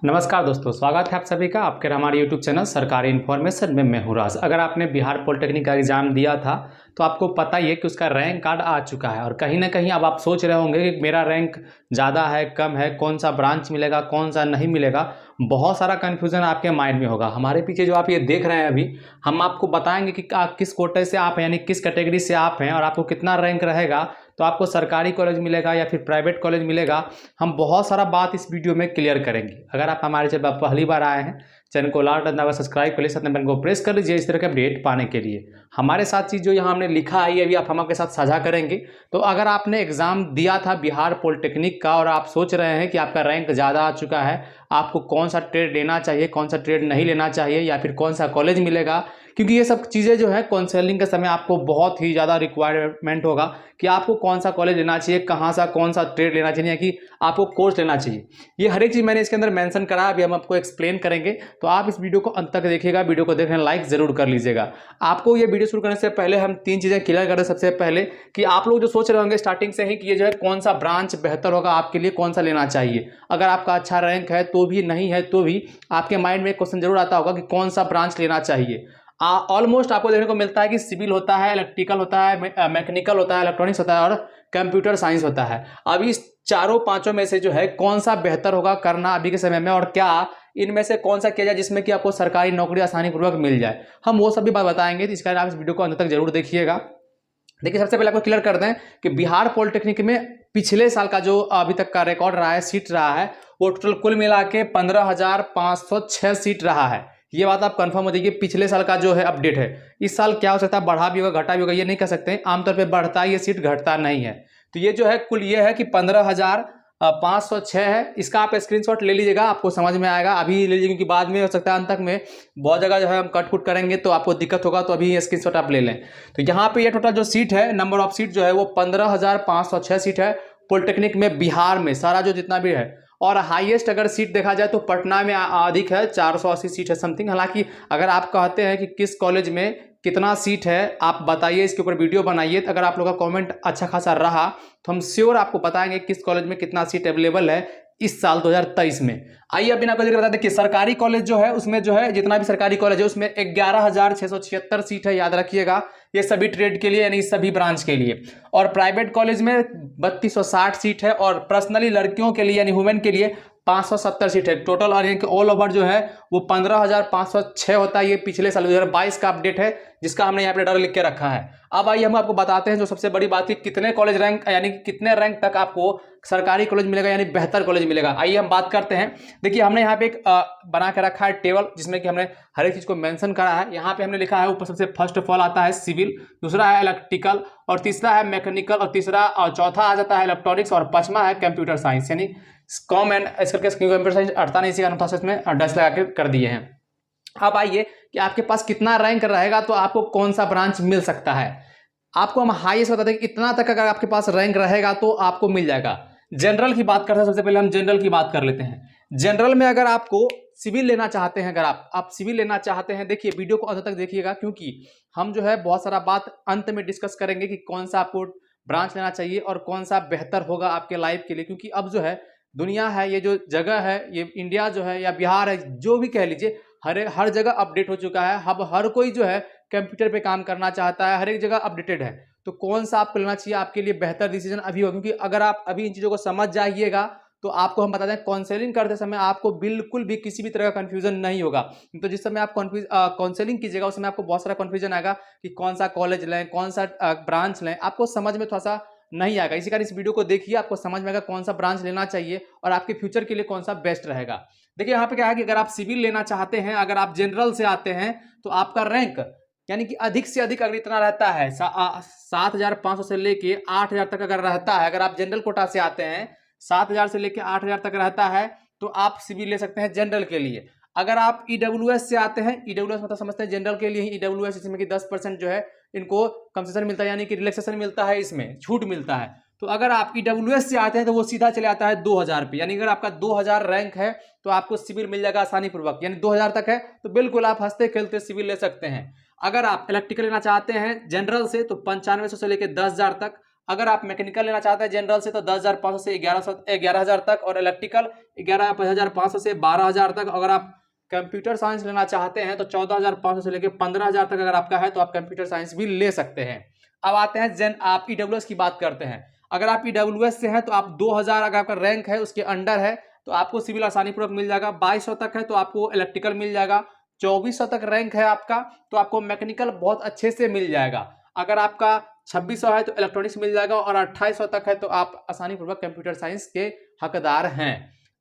नमस्कार दोस्तों, स्वागत है आप सभी का आपके हमारे YouTube चैनल सरकारी इन्फॉर्मेशन में मैं हूं राज। अगर आपने बिहार पॉलिटेक्निक का एग्जाम दिया था तो आपको पता ही है कि उसका रैंक कार्ड आ चुका है और कहीं ना कहीं अब आप सोच रहे होंगे कि मेरा रैंक ज़्यादा है कम है, कौन सा ब्रांच मिलेगा कौन सा नहीं मिलेगा। बहुत सारा कन्फ्यूज़न आपके माइंड में होगा। हमारे पीछे जो आप ये देख रहे हैं अभी, हम आपको बताएंगे कि आप किस कोटे से आप हैं, यानी किस कैटेगरी से आप हैं और आपको कितना रैंक रहेगा, तो आपको सरकारी कॉलेज मिलेगा या फिर प्राइवेट कॉलेज मिलेगा। हम बहुत सारा बात इस वीडियो में क्लियर करेंगे। अगर आप हमारे चैनल पर पहली बार आए हैं, चैनल को लाल बटन दबाकर सब्सक्राइब कर लीजिए, साथ में बेल को प्रेस कर लीजिए इस तरह के अपडेट पाने के लिए। हमारे साथ चीज़ जो यहाँ हमने लिखा है ये अभी आप हम आपके साथ साझा करेंगे। तो अगर आपने एग्जाम दिया था बिहार पॉलिटेक्निक का और आप सोच रहे हैं कि आपका रैंक ज़्यादा आ चुका है, आपको कौन सा ट्रेड लेना चाहिए कौन सा ट्रेड नहीं लेना चाहिए या फिर कौन सा कॉलेज मिलेगा, क्योंकि ये सब चीज़ें जो है काउंसलिंग के समय आपको बहुत ही ज़्यादा रिक्वायरमेंट होगा कि आपको कौन सा कॉलेज लेना चाहिए, कहाँ सा कौन सा ट्रेड लेना चाहिए, कि आपको कोर्स लेना चाहिए। ये हर एक चीज़ मैंने इसके अंदर मेंशन करा है, अभी हम आपको एक्सप्लेन करेंगे। तो आप इस वीडियो को अंत तक देखिएगा, वीडियो को देखने लाइक जरूर कर लीजिएगा। आपको ये वीडियो शुरू करने से पहले हम तीन चीज़ें क्लियर करें। सबसे पहले कि आप लोग जो सोच रहे होंगे स्टार्टिंग से ही कि ये जो है कौन सा ब्रांच बेहतर होगा आपके लिए, कौन सा लेना चाहिए। अगर आपका अच्छा रैंक है तो भी, नहीं है तो भी, आपके माइंड में एक क्वेश्चन जरूर आता होगा कि कौन सा ब्रांच लेना चाहिए। ऑलमोस्ट आपको देखने को मिलता है कि सिविल होता है, इलेक्ट्रिकल होता है, मैकेनिकल होता है, इलेक्ट्रॉनिक्स होता है और कंप्यूटर साइंस होता है। अब इस चारों पांचों में से जो है कौन सा बेहतर होगा करना अभी के समय में, और क्या इनमें से कौन सा किया जाए जिसमें कि आपको सरकारी नौकरी आसानी पूर्वक मिल जाए, हम वो सभी बात बताएंगे। तो इसका आप इस वीडियो को अंत तक जरूर देखिएगा। देखिए, सबसे पहले आपको क्लियर कर दें कि बिहार पॉलिटेक्निक में पिछले साल का जो अभी तक का रिकॉर्ड रहा है, सीट रहा है, वो टोटल कुल मिला के 15,506 सीट रहा है। ये बात आप कंफर्म हो जाइए। पिछले साल का जो है अपडेट है, इस साल क्या हो सकता है, बढ़ा भी होगा घटा भी होगा, ये नहीं कह सकते। आमतौर पे बढ़ता है ये सीट, घटता नहीं है। तो ये जो है कुल ये है कि 15,506 है। इसका आप स्क्रीनशॉट ले लीजिएगा, आपको समझ में आएगा। अभी ले लीजिए क्योंकि बाद में हो सकता है अंत तक में बहुत जगह जो है हम कट कुट करेंगे तो आपको दिक्कत होगा, तो अभी स्क्रीनशॉट आप ले लें। तो यहाँ पे ये टोटल जो सीट है, नंबर ऑफ सीट जो है वो 15,506 सीट है पॉलिटेक्निक में बिहार में, सारा जो जितना भी है। और हाईएस्ट अगर सीट देखा जाए तो पटना में अधिक है, 480 सीट है समथिंग। हालांकि अगर आप कहते हैं कि किस कॉलेज में कितना सीट है आप बताइए, इसके ऊपर वीडियो बनाइए। अगर आप लोगों का कमेंट अच्छा खासा रहा तो हम श्योर आपको बताएंगे किस कॉलेज में कितना सीट अवेलेबल है इस साल 2023 में। आइए अब बिना कोई बता दें कि सरकारी कॉलेज जो है उसमें जो है जितना भी सरकारी कॉलेज है उसमें 11,676 सीट है, याद रखिएगा। ये सभी ट्रेड के लिए यानी सभी ब्रांच के लिए। और प्राइवेट कॉलेज में 3260 सीट है और पर्सनली लड़कियों के लिए यानी वुमेन के लिए 570 सीट है टोटल। और ये ऑल ओवर जो है वो 15,506 होता है। ये पिछले साल 2022 का अपडेट है जिसका हमने यहाँ पे डाटा लिख के रखा है। अब आइए हम आपको बताते हैं जो सबसे बड़ी बात है, कितने कॉलेज रैंक यानी कितने रैंक तक आपको सरकारी कॉलेज मिलेगा यानी बेहतर कॉलेज मिलेगा। आइए हम बात करते हैं। देखिए, हमने यहाँ पे एक बना के रखा है टेबल जिसमें कि हमने हर एक चीज को मेंशन करा है। यहाँ पे हमने लिखा है ऊपर सबसे फर्स्ट ऑफ ऑल आता है सिविल, दूसरा है इलेक्ट्रिकल और तीसरा है मैकेनिकल और तीसरा और चौथा आ जाता है इलेक्ट्रॉनिक्स और पांचवा है कंप्यूटर साइंस यानी कॉम एंड इस करके कंप्यूटर साइंस अड़ता नहीं, इसी कारण इसमें डैश लगा के कर दिए हैं। अब आइए कि आपके पास कितना रैंक रहेगा तो आपको कौन सा ब्रांच मिल सकता है। आपको हम हाईएस्ट बताते हैं कि इतना तक अगर आपके पास रैंक रहेगा तो आपको मिल जाएगा। जनरल की बात करते हैं, सबसे पहले हम जनरल की बात कर लेते हैं। जनरल में अगर आपको सिविल लेना चाहते हैं, अगर आप सिविल लेना चाहते हैं, देखिए वीडियो को अंत तक देखिएगा क्योंकि हम जो है बहुत सारा बात अंत में डिस्कस करेंगे कि कौन सा आपको ब्रांच लेना चाहिए और कौन सा बेहतर होगा आपके लाइफ के लिए। क्योंकि अब जो है दुनिया है, ये जो जगह है, ये इंडिया जो है या बिहार है, जो भी कह लीजिए, हर जगह अपडेट हो चुका है। अब हर कोई जो है कंप्यूटर पे काम करना चाहता है, हर एक जगह अपडेटेड है। तो कौन सा आपको लेना चाहिए आपके लिए बेहतर डिसीजन अभी हो, क्योंकि अगर आप अभी इन चीज़ों को समझ जाइएगा तो आपको हम बता दें काउंसलिंग करते समय आपको बिल्कुल भी किसी भी तरह का कन्फ्यूजन नहीं होगा। तो जिस समय आप काउंसलिंग कीजिएगा उस समय आपको बहुत सारा कन्फ्यूजन आएगा कि कौन सा कॉलेज लें, कौन सा ब्रांच लें, आपको समझ में थोड़ा सा नहीं आएगा। इसी कारण इस वीडियो को देखिए, आपको समझ में आएगा कौन सा ब्रांच लेना चाहिए और आपके फ्यूचर के लिए कौन सा बेस्ट रहेगा। देखिए यहाँ पे क्या है कि अगर आप सिविल लेना चाहते हैं, अगर आप जनरल से आते हैं तो आपका रैंक यानी कि अधिक से अधिक अगर इतना रहता है 7,500 से लेके 8,000 तक अगर रहता है, अगर आप जनरल कोटा से आते हैं 7,000 से लेके 8,000 तक रहता है तो आप सिविल ले सकते हैं जनरल के लिए। अगर आप ईडब्ल्यूएस से आते हैं, ईडब्ल्यूएस मतलब समझते हैं जनरल के लिए ही ईडब्ल्यूएस, इसमें कि 10% जो है इनको कंसेशन मिलता है यानी कि रिलैक्सेशन मिलता है, इसमें छूट मिलता है। तो अगर आप ईडब्ल्यूएस से आते हैं तो वो सीधा चले आता है 2,000 पे, यानी अगर आपका 2,000 रैंक है तो आपको सिविल मिल जाएगा आसानी पूर्वक, यानी 2,000 तक है तो बिल्कुल आप हंसते खेलते सिविल ले सकते हैं। अगर आप इलेक्ट्रिकल लेना चाहते हैं जनरल से तो 9500 से लेकर 10,000 तक अगर आप मैकेनिकल लेना चाहते हैं जनरल से तो 10,500 से 11,000 तक, और इलेक्ट्रिकल 11,500 से 12,000 तक। अगर आप कंप्यूटर साइंस लेना चाहते हैं तो 14,500 से लेकर 15,000 तक अगर आपका है तो आप कंप्यूटर साइंस भी ले सकते हैं। अब आते हैं आप ईडब्ल्यूएस की बात करते हैं। अगर आप ईडब्ल्यूएस से हैं तो आप 2,000 अगर आपका रैंक है उसके अंडर है तो आपको सिविल आसानी पूर्वक मिल जाएगा। 2200 तक है तो आपको इलेक्ट्रिकल मिल जाएगा। 2400 तक रैंक है आपका तो आपको मैकेनिकल बहुत अच्छे से मिल जाएगा। अगर आपका 2600 है तो इलेक्ट्रॉनिक्स मिल जाएगा, और 2800 तक है तो आप आसानी पूर्वक कंप्यूटर साइंस के हकदार हैं।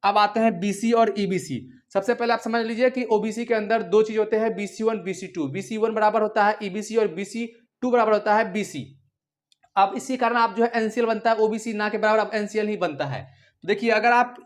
अब आते हैं बीसी और ईबीसी। सबसे पहले आप समझ लीजिए कि ओबीसी के अंदर दो चीज होते हैं, BC1 BC2। BC1 बराबर होता है ईबीसी और BC2 बराबर होता है बीसी। अब इसी कारण आप जो है एनसीएल बनता है, ओबीसी ना के बराबर अब एनसीएल ही बनता है। तो देखिए अगर आप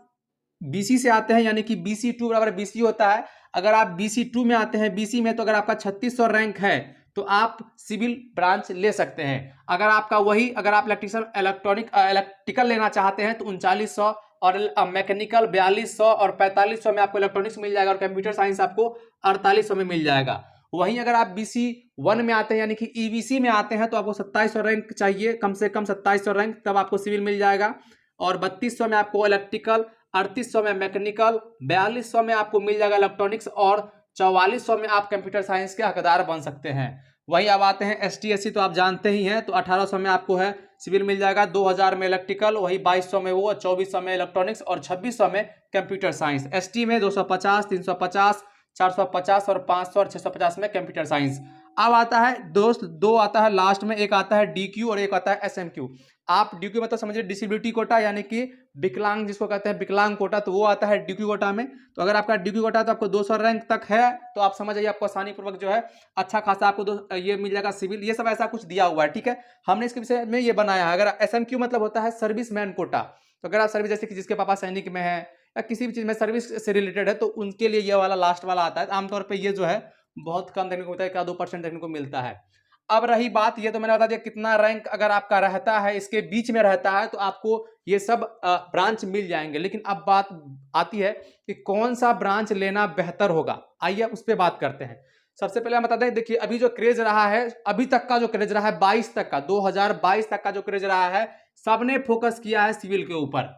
बीसी से आते हैं यानी कि BC2 बराबर बीसी होता है। अगर आप BC2 में आते हैं बीसी में तो अगर आपका 3600 रैंक है तो आप सिविल ब्रांच ले सकते हैं। अगर आपका वही अगर आप इलेक्ट्रिकल लेना चाहते हैं तो 3900, और मैकेनिकल 4200, और 4500 में आपको इलेक्ट्रॉनिक्स मिल जाएगा, और कंप्यूटर साइंस आपको 4800 में मिल जाएगा। वहीं अगर आप BC1 में आते हैं यानी कि ईबीसी में आते हैं तो आपको 2700 रैंक चाहिए, कम से कम 2700 रैंक, तब आपको सिविल मिल जाएगा। और 3200 में आपको इलेक्ट्रिकल, 3800 में मैकेनिकल, 4200 में आपको मिल जाएगा इलेक्ट्रॉनिक्स, और 4400 में आप कंप्यूटर साइंस के हकदार बन सकते हैं। वहीं अब आते हैं ST SC तो आप जानते ही हैं, तो 1800 में आपको है सिविल मिल जाएगा, 2000 में इलेक्ट्रिकल, वही 2200 में वो, 2400 में इलेक्ट्रॉनिक्स, और 2600 में कंप्यूटर साइंस। ST में 250, 350, 450 और 500 और 650 में कंप्यूटर साइंस। अब आता है दोस्त दो आता है लास्ट में, एक आता है DQ और एक आता है SMQ। आप DQ मतलब समझिए डिसेबिलिटी कोटा यानी कि विकलांग जिसको कहते हैं विकलांग कोटा, तो वो आता है DQ कोटा में। तो अगर आपका DQ कोटा है तो आपको 200 रैंक तक है तो आप समझ जाइए आपको आसानी पूर्वक जो है अच्छा खासा आपको ये मिल जाएगा सिविल। ये सब ऐसा कुछ दिया हुआ है, ठीक है, हमने इसके विषय में ये बनाया है। अगर SMQ मतलब होता है सर्विस मैन कोटा, तो अगर आप सर्विस जैसे कि जिसके पापा सैनिक में है या किसी भी चीज में सर्विस से रिलेटेड है तो उनके लिए ये वाला लास्ट वाला आता है। आमतौर पर ये जो है बहुत कम देखने को मिलता है, 1-2% देखने को मिलता है। अब रही बात, ये तो मैंने बता दिया कितना रैंक अगर आपका रहता है इसके बीच में रहता है तो आपको ये सब ब्रांच मिल जाएंगे। लेकिन अब बात आती है कि कौन सा ब्रांच लेना बेहतर होगा, आइए उस पर बात करते हैं। सबसे पहले हम बता दें, देखिए अभी जो क्रेज रहा है, अभी तक का जो क्रेज रहा है 22 तक का, 2022 तक का जो क्रेज रहा है, सबने फोकस किया है सिविल के ऊपर,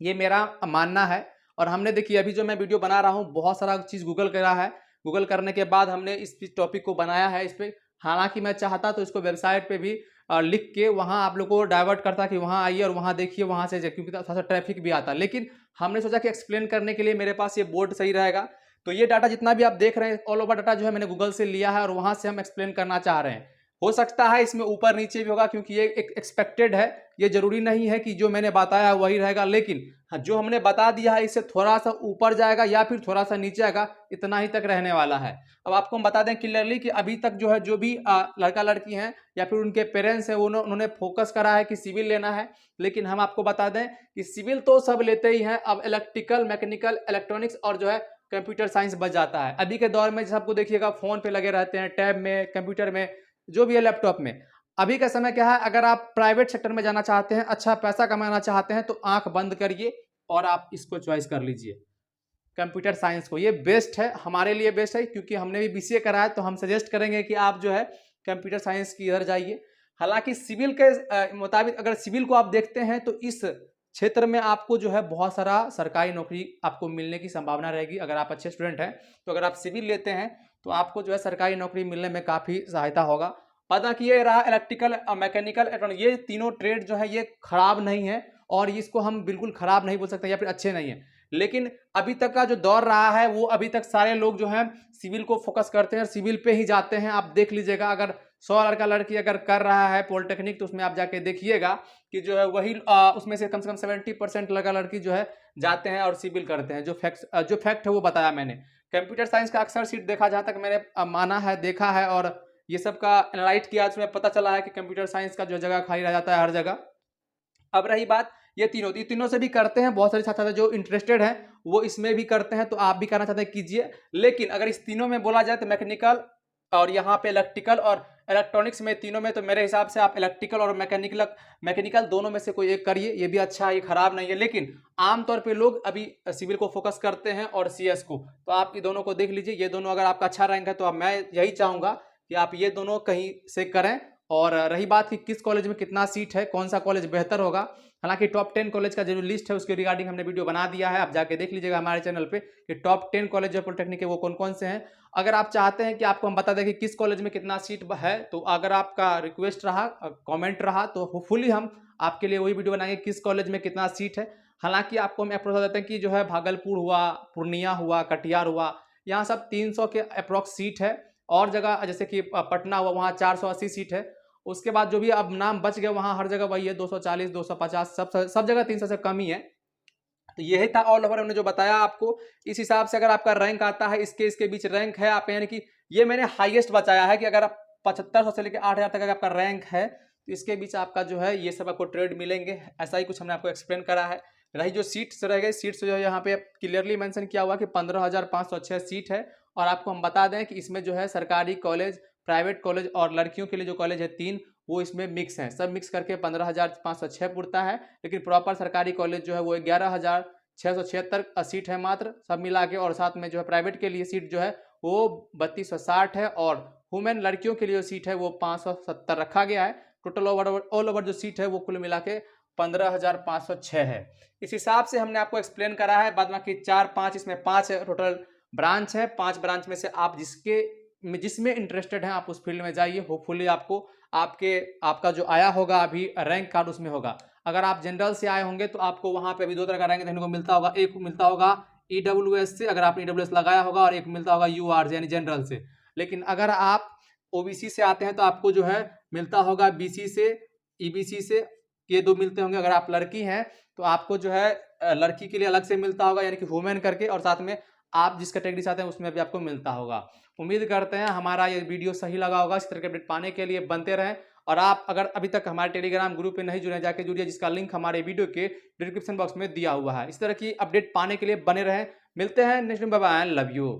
ये मेरा मानना है। और हमने देखिए अभी जो मैं वीडियो बना रहा हूँ बहुत सारा चीज गूगल करा है, गूगल करने के बाद हमने इस टॉपिक को बनाया है इस पे। हालांकि मैं चाहता तो इसको वेबसाइट पे भी लिख के वहां आप लोग को डाइवर्ट करता कि वहां आइए और वहां देखिए, वहां से क्योंकि थोड़ा सा ट्रैफिक भी आता, लेकिन हमने सोचा कि एक्सप्लेन करने के लिए मेरे पास ये बोर्ड सही रहेगा। तो ये डाटा जितना भी आप देख रहे हैं ऑल ओवर डाटा जो है मैंने गूगल से लिया है और वहां से हम एक्सप्लेन करना चाह रहे हैं। हो सकता है इसमें ऊपर नीचे भी होगा क्योंकि ये एक एक्सपेक्टेड है, ये जरूरी नहीं है कि जो मैंने बताया वही रहेगा, लेकिन हाँ जो हमने बता दिया है इससे थोड़ा सा ऊपर जाएगा या फिर थोड़ा सा नीचे आएगा, इतना ही तक रहने वाला है। अब आपको हम बता दें क्लियरली कि अभी तक जो है जो भी लड़का लड़की हैं या फिर उनके पेरेंट्स हैं उन्होंने फोकस करा है कि सिविल लेना है, लेकिन हम आपको बता दें कि सिविल तो सब लेते ही हैं, अब इलेक्ट्रिकल, मैकेनिकल, इलेक्ट्रॉनिक्स और जो है कंप्यूटर साइंस बच जाता है। अभी के दौर में सबको देखिएगा फोन पे लगे रहते हैं, टैब में, कंप्यूटर में, जो भी है लैपटॉप में। अभी का समय क्या है, अगर आप प्राइवेट सेक्टर में जाना चाहते हैं, अच्छा पैसा कमाना चाहते हैं तो आंख बंद करिए और आप इसको चॉइस कर लीजिए, कंप्यूटर साइंस को। ये बेस्ट है, हमारे लिए बेस्ट है क्योंकि हमने भी BCA करा है, तो हम सजेस्ट करेंगे कि आप जो है कंप्यूटर साइंस की इधर जाइए। हालांकि सिविल के मुताबिक अगर सिविल को आप देखते हैं तो इस क्षेत्र में आपको जो है बहुत सारा सरकारी नौकरी आपको मिलने की संभावना रहेगी। अगर आप अच्छे स्टूडेंट हैं तो अगर आप सिविल लेते हैं तो आपको जो है सरकारी नौकरी मिलने में काफ़ी सहायता होगा। पता कि ये रहा इलेक्ट्रिकल, मैकेनिकल, इलेक्ट्रॉनिक, ये तीनों ट्रेड जो है ये खराब नहीं है और इसको हम बिल्कुल खराब नहीं बोल सकते या फिर अच्छे नहीं है, लेकिन अभी तक का जो दौर रहा है वो अभी तक सारे लोग जो है सिविल को फोकस करते हैं और सिविल पे ही जाते हैं। आप देख लीजिएगा, अगर 100 लड़का लड़की अगर कर रहा है पॉलिटेक्निक तो उसमें आप जाके देखिएगा कि जो है वही उसमें से कम 70% लड़का लड़की जो है जाते हैं और सिविल करते हैं। जो फैक्ट है वो बताया मैंने। कंप्यूटर साइंस का अक्सर सीट देखा, जहाँ तक मैंने माना है, देखा है और ये सब का एनालाइट किया, उसमें पता चला है कि कंप्यूटर साइंस का जो जगह खाली रह जाता है हर जगह। अब रही बात ये तीनों से भी करते हैं, बहुत सारे छात्र जो इंटरेस्टेड हैं वो इसमें भी करते हैं, तो आप भी करना चाहते हैं कीजिए। लेकिन अगर इस तीनों में बोला जाए तो मैकेनिकल और यहाँ पे इलेक्ट्रिकल और इलेक्ट्रॉनिक्स में, तीनों में तो मेरे हिसाब से आप इलेक्ट्रिकल और मैकेनिकल दोनों में से कोई एक करिए, ये भी अच्छा है, ये खराब नहीं है। लेकिन आमतौर पे लोग अभी सिविल को फोकस करते हैं और CS को, तो आप ये दोनों को देख लीजिए। ये दोनों अगर आपका अच्छा रैंक है तो मैं यही चाहूँगा कि आप ये दोनों कहीं से करें और रही बात कि किस कॉलेज में कितना सीट है, कौन सा कॉलेज बेहतर होगा, हालांकि टॉप 10 कॉलेज का जो लिस्ट है उसके रिगार्डिंग हमने वीडियो बना दिया है, आप जाके देख लीजिएगा हमारे चैनल पे कि टॉप 10 कॉलेज जो पॉलिटेक्निक है वो कौन कौन से हैं। अगर आप चाहते हैं कि आपको हम बता दें कि किस कॉलेज में कितना सीट है, तो अगर आपका रिक्वेस्ट रहा, कॉमेंट रहा, तो होपफुली हम आपके लिए वही वीडियो बनाएंगे किस कॉलेज में कितना सीट है। हालांकि आपको हम अप्रोच देते हैं कि जो है भागलपुर हुआ, पूर्णिया हुआ, कटिहार हुआ, यहाँ सब 300 के अप्रोक्स सीट है। और जगह जैसे कि पटना हुआ, वहाँ 480 सीट है। उसके बाद जो भी अब नाम बच गए वहाँ हर जगह वही है 240, 250, सब जगह 300 से कम ही है। तो यही था ऑल ओवर हमने जो बताया आपको। इस हिसाब से अगर आपका रैंक आता है, इसके बीच रैंक है आप, यानी कि ये मैंने हाईएस्ट बताया है कि अगर आप 7500 से लेकर 8000 तक अगर आपका रैंक है तो इसके बीच आपका जो है ये सब आपको ट्रेड मिलेंगे। ऐसा ही कुछ हमने आपको एक्सप्लेन करा है। रही जो सीट्स रह गई, सीट्स जो है यहाँ पे क्लियरली मेंशन किया हुआ कि 15,506 सीट है। और आपको हम बता दें कि इसमें जो है सरकारी कॉलेज, प्राइवेट कॉलेज और लड़कियों के लिए जो कॉलेज है 3, वो इसमें मिक्स हैं। सब मिक्स करके 15,506 पुरता है। लेकिन प्रॉपर सरकारी कॉलेज जो है वो 11,676 सीट है मात्र, सब मिला के। और साथ में जो है प्राइवेट के लिए सीट जो है वो 3260 है। और वुमेन लड़कियों के लिए जो सीट है वो 570 रखा गया है। टोटल ऑल ओवर जो सीट है वो कुल मिला के 15,506 है। इस हिसाब से हमने आपको एक्सप्लेन करा है। बाद बाकी 4-5 इसमें 5 टोटल ब्रांच है। 5 ब्रांच में से आप जिसमें इंटरेस्टेड हैं आप उस फील्ड में जाइए। होपफुली आपको आपका जो आया होगा अभी रैंक कार्ड उसमें होगा। अगर आप जनरल से आए होंगे तो आपको वहां पे अभी 2 तरह का रैंक देखने को मिलता होगा। एक मिलता होगा ईडब्ल्यूएस से, अगर आपने ईडब्ल्यूएस लगाया होगा, और एक मिलता होगा यूआर यानी जनरल से। लेकिन अगर आप ओबीसी से आते हैं तो आपको जो है मिलता होगा बीसी से, ईबीसी से, ये 2 मिलते होंगे। अगर आप लड़की हैं तो आपको जो है लड़की के लिए अलग से मिलता होगा यानी कि वुमेन करके, और साथ में आप जिस कैटेगरी से आते हैं उसमें भी आपको मिलता होगा। उम्मीद करते हैं हमारा ये वीडियो सही लगा होगा। इस तरह के अपडेट पाने के लिए बनते रहें। और आप अगर अभी तक हमारे टेलीग्राम ग्रुप पे नहीं जुड़े, जाके जुड़िए, जिसका लिंक हमारे वीडियो के डिस्क्रिप्शन बॉक्स में दिया हुआ है। इस तरह की अपडेट पाने के लिए बने रहें। मिलते हैं नेक्स्ट में, बाय बाय, लव यू।